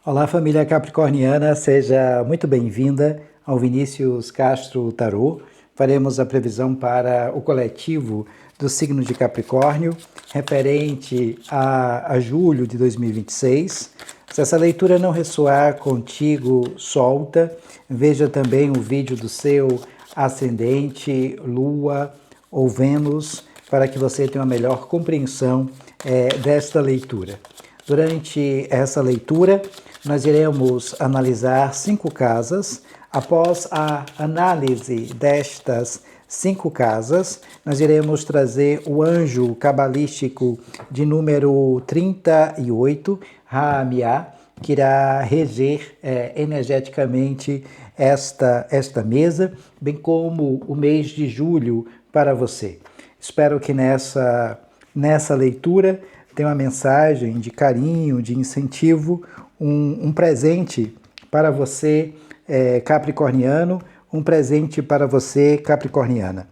Olá, família capricorniana, seja muito bem-vinda ao Vinícius Castro Tarô. Faremos a previsão para o coletivo do signo de Capricórnio, referente a julho de 2026. Se essa leitura não ressoar contigo, solta. Veja também o vídeo do seu ascendente, lua ou Vênus, para que você tenha uma melhor compreensão desta leitura. Durante essa leitura, nós iremos analisar 5 casas. Após a análise destas 5 casas, nós iremos trazer o anjo cabalístico de número 38, Raamiá, que irá reger energeticamente esta mesa, bem como o mês de julho para você. Espero que nessa leitura tenha uma mensagem de carinho, de incentivo, um presente para você, capricorniano, um presente para você, capricorniana.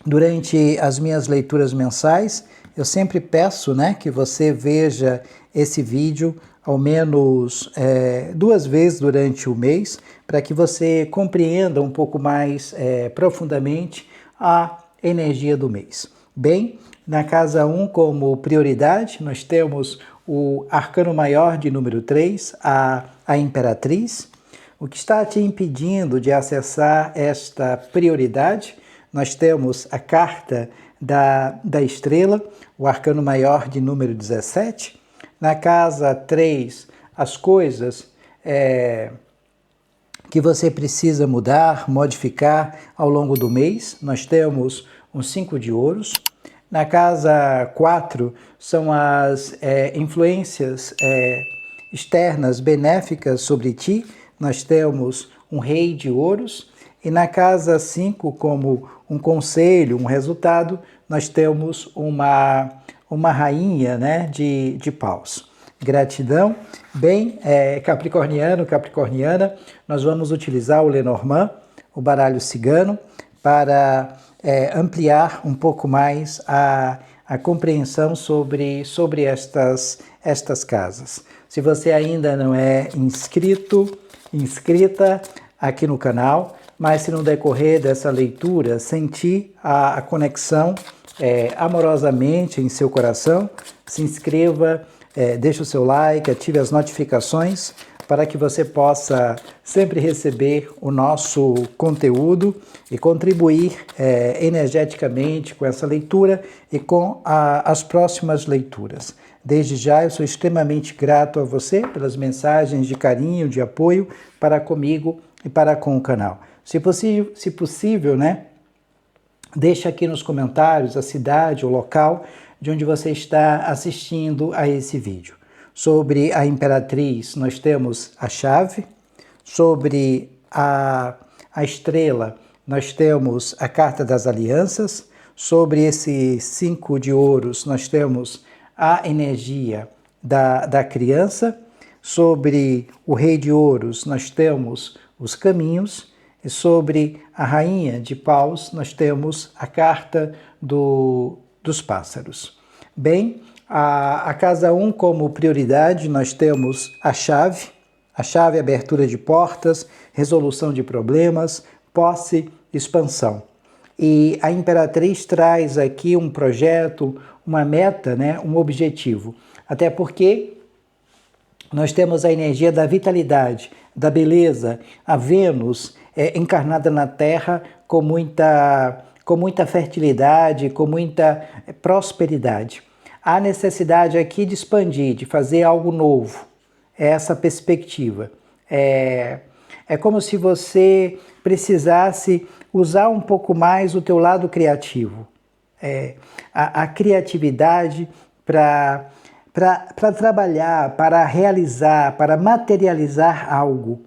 Durante as minhas leituras mensais, eu sempre peço, que você veja esse vídeo ao menos 2 vezes durante o mês, para que você compreenda um pouco mais profundamente a energia do mês. Bem, na casa 1, como prioridade, nós temos o arcano maior de número 3, a Imperatriz. O que está te impedindo de acessar esta prioridade? Nós temos a carta da estrela, o arcano maior de número 17. Na casa 3, as coisas que você precisa mudar, modificar ao longo do mês. Nós temos um 5 de ouros. Na casa 4, são as influências externas benéficas sobre ti. Nós temos um rei de ouros. E na casa 5, como um conselho, um resultado, nós temos uma rainha de paus. Gratidão. Bem, capricorniano, capricorniana, nós vamos utilizar o Lenormand, o baralho cigano, para ampliar um pouco mais a compreensão sobre estas casas. Se você ainda não é inscrita aqui no canal, mas se no decorrer dessa leitura sentir a conexão amorosamente em seu coração, se inscreva, deixe o seu like, ative as notificações para que você possa sempre receber o nosso conteúdo e contribuir energeticamente com essa leitura e com as próximas leituras. Desde já, eu sou extremamente grato a você pelas mensagens de carinho, de apoio para comigo e para com o canal. Se possível, deixa aqui nos comentários a cidade, o local de onde você está assistindo a esse vídeo. Sobre a Imperatriz, nós temos a chave. Sobre a estrela, nós temos a carta das alianças. Sobre esse 5 de ouros, nós temos a energia da criança. Sobre o rei de ouros, nós temos os caminhos. E sobre a rainha de paus, nós temos a carta dos pássaros. Bem, a casa 1 como prioridade, nós temos a chave abertura de portas, resolução de problemas, posse, expansão. E a Imperatriz traz aqui um projeto, uma meta, um objetivo. Até porque nós temos a energia da vitalidade, da beleza, a Vênus encarnada na Terra com muita fertilidade, com muita prosperidade. Há necessidade aqui de expandir, de fazer algo novo. É essa perspectiva. É como se você precisasse usar um pouco mais o teu lado criativo. A criatividade para trabalhar, para realizar, para materializar algo.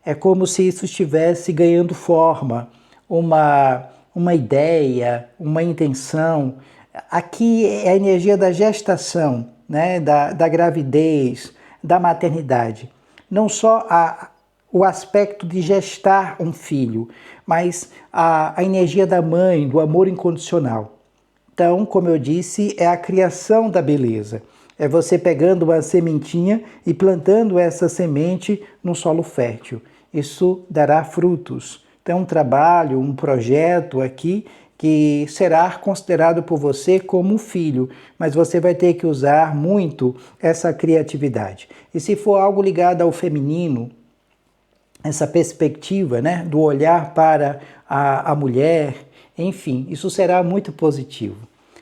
É como se isso estivesse ganhando forma, uma ideia, uma intenção. Aqui é a energia da gestação, da gravidez, da maternidade. Não só o aspecto de gestar um filho, mas a energia da mãe, do amor incondicional. Então, como eu disse, é a criação da beleza. É você pegando uma sementinha e plantando essa semente num solo fértil. Isso dará frutos. Então, um trabalho, um projeto aqui que será considerado por você como um filho, mas você vai ter que usar muito essa criatividade. E se for algo ligado ao feminino, essa perspectiva, né, do olhar para a mulher, enfim, isso será muito positivo.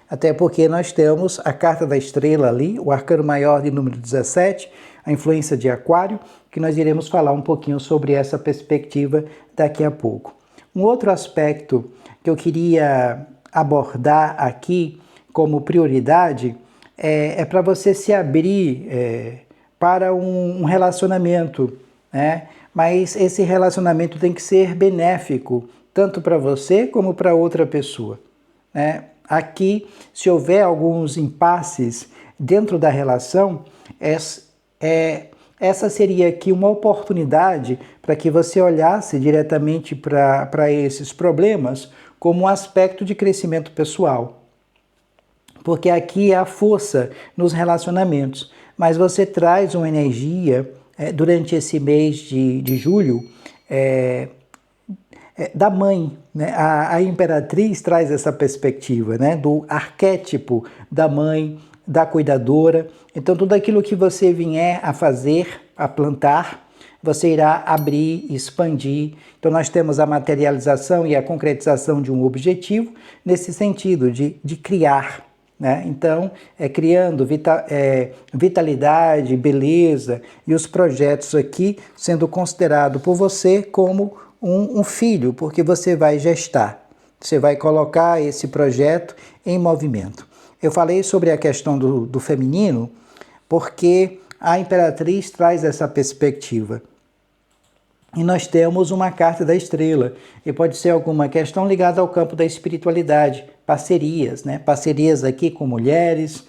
Até porque nós temos a carta da estrela ali, o arcano maior de número 17, a influência de Aquário, que nós iremos falar um pouquinho sobre essa perspectiva daqui a pouco. Um outro aspecto que eu queria abordar aqui como prioridade é para você se abrir para um relacionamento, né? Mas esse relacionamento tem que ser benéfico, tanto para você como para outra pessoa, né? Aqui, se houver alguns impasses dentro da relação, essa seria aqui uma oportunidade para que você olhasse diretamente para esses problemas como um aspecto de crescimento pessoal. Porque aqui é a força nos relacionamentos, mas você traz uma energia durante esse mês de julho da mãe, né? A imperatriz traz essa perspectiva, né? Do arquétipo da mãe, da cuidadora. Então, tudo aquilo que você vier a fazer, a plantar, você irá abrir, expandir. Então, nós temos a materialização e a concretização de um objetivo nesse sentido de criar. Né? Então, criando vitalidade, beleza, e os projetos aqui sendo considerado por você como um filho, porque você vai gestar, você vai colocar esse projeto em movimento. Eu falei sobre a questão do feminino, porque a imperatriz traz essa perspectiva. E nós temos uma carta da estrela, e pode ser alguma questão ligada ao campo da espiritualidade, parcerias, né? Parcerias aqui com mulheres,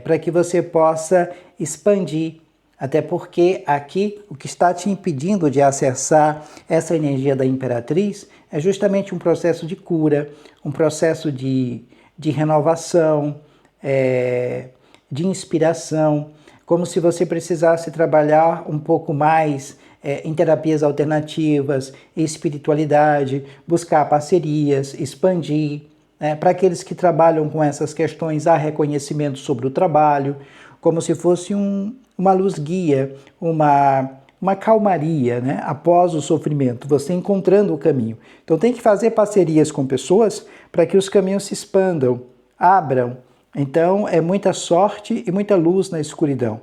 para que você possa expandir. Até porque aqui o que está te impedindo de acessar essa energia da imperatriz é justamente um processo de cura, um processo de renovação, de inspiração, como se você precisasse trabalhar um pouco mais em terapias alternativas, espiritualidade, buscar parcerias, expandir. Para aqueles que trabalham com essas questões, há reconhecimento sobre o trabalho, como se fosse uma luz guia, uma calmaria, né? Após o sofrimento, você encontrando o caminho. Então tem que fazer parcerias com pessoas para que os caminhos se expandam, abram. Então é muita sorte e muita luz na escuridão.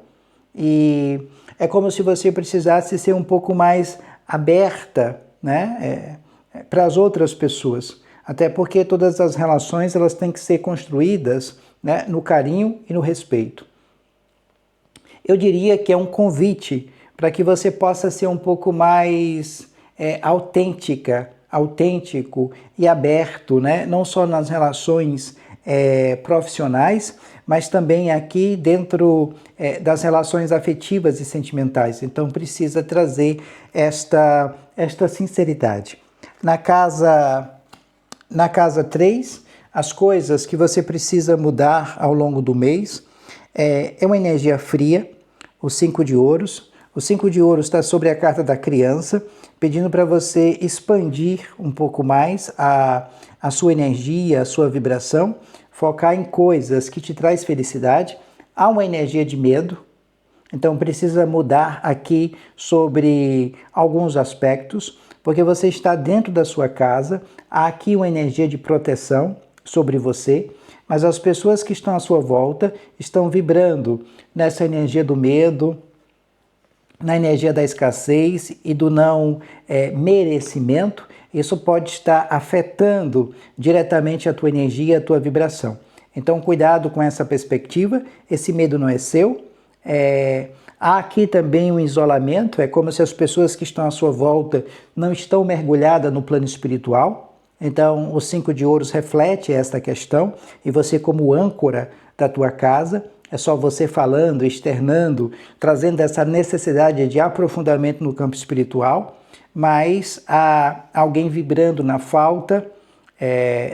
E é como se você precisasse ser um pouco mais aberta, né? Para as outras pessoas. Até porque todas as relações elas têm que ser construídas, né, no carinho e no respeito. Eu diria que é um convite para que você possa ser um pouco mais autêntico e aberto, né? Não só nas relações profissionais, mas também aqui dentro das relações afetivas e sentimentais. Então precisa trazer esta sinceridade. Na casa 3, as coisas que você precisa mudar ao longo do mês é uma energia fria, o 5 de ouros. O 5 de ouros está sobre a carta da criança, pedindo para você expandir um pouco mais a sua energia, a sua vibração, focar em coisas que te traz felicidade. Há uma energia de medo, então precisa mudar aqui sobre alguns aspectos, porque você está dentro da sua casa, há aqui uma energia de proteção sobre você, mas as pessoas que estão à sua volta estão vibrando nessa energia do medo, na energia da escassez e do não merecimento. Isso pode estar afetando diretamente a tua energia, a tua vibração. Então, cuidado com essa perspectiva, esse medo não é seu. Há aqui também um isolamento, é como se as pessoas que estão à sua volta não estão mergulhadas no plano espiritual. Então, o 5 de ouros reflete esta questão, e você como âncora da tua casa, é só você falando, externando, trazendo essa necessidade de aprofundamento no campo espiritual, mas há alguém vibrando na falta,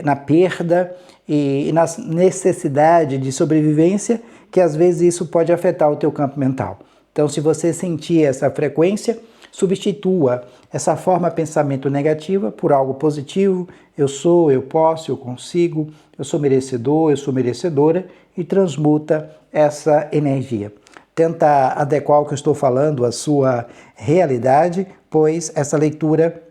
na perda e na necessidade de sobrevivência que às vezes isso pode afetar o teu campo mental. Então, se você sentir essa frequência, substitua essa forma de pensamento negativa por algo positivo. Eu sou, eu posso, eu consigo, eu sou merecedor, eu sou merecedora, e transmuta essa energia. Tenta adequar o que eu estou falando à sua realidade, pois essa leitura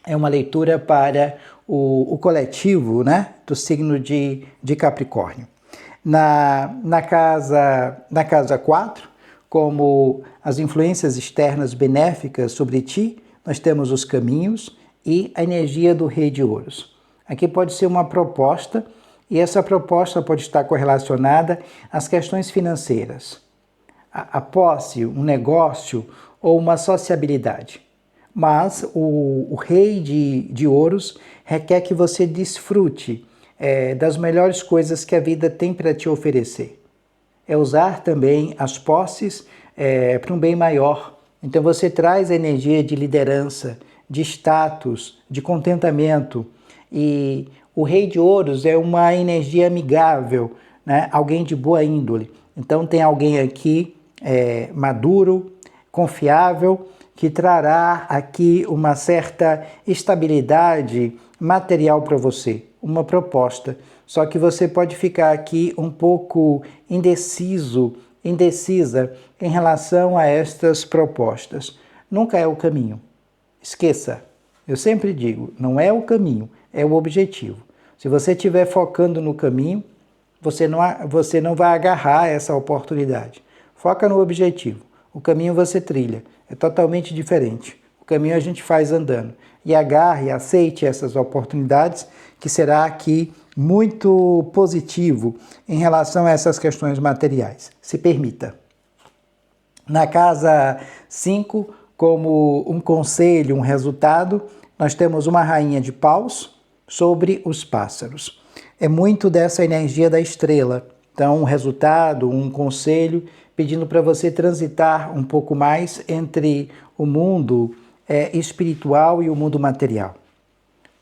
é uma leitura para o coletivo, né, do signo de Capricórnio. Na casa 4, como as influências externas benéficas sobre ti, nós temos os caminhos e a energia do Rei de Ouros. Aqui pode ser uma proposta, e essa proposta pode estar correlacionada às questões financeiras, a posse, um negócio ou uma sociabilidade. Mas o Rei de Ouros requer que você desfrute das melhores coisas que a vida tem para te oferecer. É usar também as posses para um bem maior. Então você traz a energia de liderança, de status, de contentamento. E o Rei de Ouros é uma energia amigável, né? Alguém de boa índole. Então tem alguém aqui maduro, confiável, que trará aqui uma certa estabilidade material para você, uma proposta. Só que você pode ficar aqui um pouco indecisa em relação a estas propostas. Nunca é o caminho. Esqueça. Eu sempre digo, não é o caminho, é o objetivo. Se você estiver focando no caminho, você não vai agarrar essa oportunidade. Foca no objetivo. O caminho você trilha. É totalmente diferente. O caminho a gente faz andando. E agarre, aceite essas oportunidades, que será aqui muito positivo em relação a essas questões materiais. Se permita. Na casa 5, como um conselho, um resultado, nós temos uma rainha de paus sobre os pássaros. É muito dessa energia da estrela. Então, um resultado, um conselho, pedindo para você transitar um pouco mais entre o mundo espiritual e o mundo material.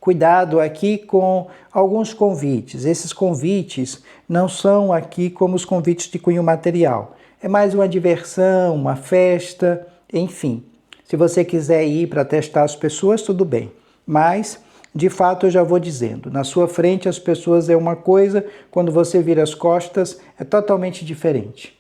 Cuidado aqui com alguns convites. Esses convites não são aqui como os convites de cunho material. É mais uma diversão, uma festa, enfim. Se você quiser ir para testar as pessoas, tudo bem. Mas, de fato, eu já vou dizendo, na sua frente as pessoas é uma coisa, quando você vira as costas é totalmente diferente.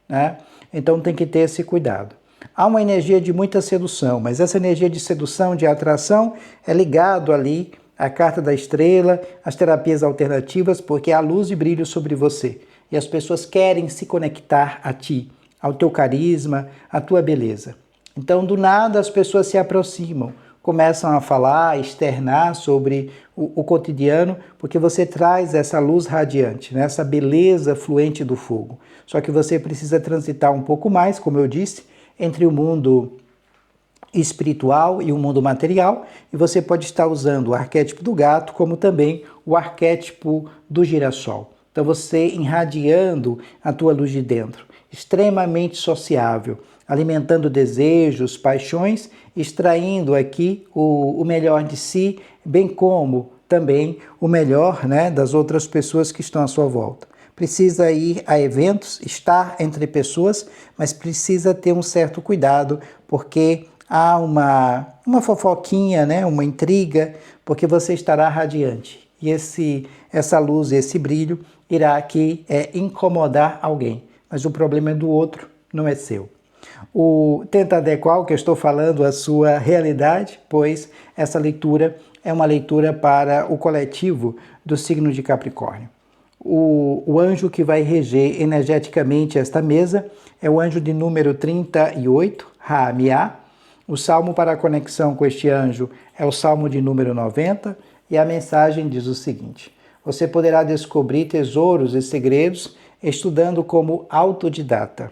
Né? Então tem que ter esse cuidado. Há uma energia de muita sedução, mas essa energia de sedução, de atração, é ligado ali à carta da estrela, às terapias alternativas, porque há luz e brilho sobre você. E as pessoas querem se conectar a ti, ao teu carisma, à tua beleza. Então, do nada, as pessoas se aproximam, começam a falar, a externar sobre o cotidiano, porque você traz essa luz radiante, né? Essa beleza fluente do fogo. Só que você precisa transitar um pouco mais, como eu disse, entre o mundo espiritual e o mundo material, e você pode estar usando o arquétipo do gato, como também o arquétipo do girassol. Então você irradiando a tua luz de dentro, extremamente sociável, alimentando desejos, paixões, extraindo aqui o melhor de si, bem como também o melhor, né, das outras pessoas que estão à sua volta. Precisa ir a eventos, estar entre pessoas, mas precisa ter um certo cuidado, porque há uma fofoquinha, né, uma intriga, porque você estará radiante. E essa luz, esse brilho, irá aqui incomodar alguém. Mas o problema é do outro, não é seu. Tenta adequar o que eu estou falando à sua realidade, pois essa leitura é uma leitura para o coletivo do signo de Capricórnio. O anjo que vai reger energeticamente esta mesa é o anjo de número 38, Ra-Miá. O salmo para a conexão com este anjo é o salmo de número 90, e a mensagem diz o seguinte: você poderá descobrir tesouros e segredos estudando como autodidata.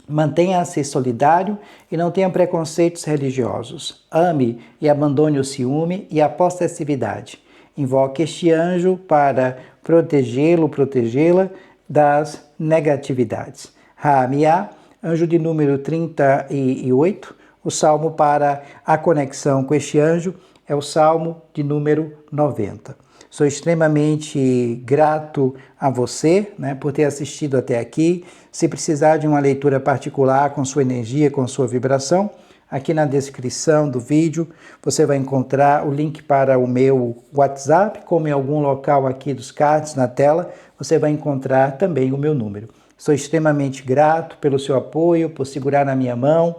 Mantenha-se solidário e não tenha preconceitos religiosos. Ame e abandone o ciúme e a possessividade. Invoque este anjo para protegê-la das negatividades. Ra-Miá, anjo de número 38, o salmo para a conexão com este anjo é o salmo de número 90. Sou extremamente grato a você, né, por ter assistido até aqui. Se precisar de uma leitura particular com sua energia, com sua vibração, aqui na descrição do vídeo você vai encontrar o link para o meu WhatsApp, como em algum local aqui dos cards na tela, você vai encontrar também o meu número. Sou extremamente grato pelo seu apoio, por segurar na minha mão,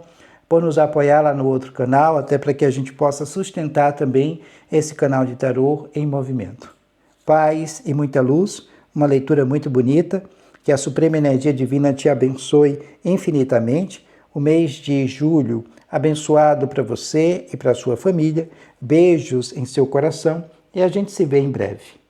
por nos apoiar lá no outro canal, até para que a gente possa sustentar também esse canal de tarô em movimento. Paz e muita luz, uma leitura muito bonita, que a Suprema Energia Divina te abençoe infinitamente. O mês de julho abençoado para você e para a sua família. Beijos em seu coração e a gente se vê em breve.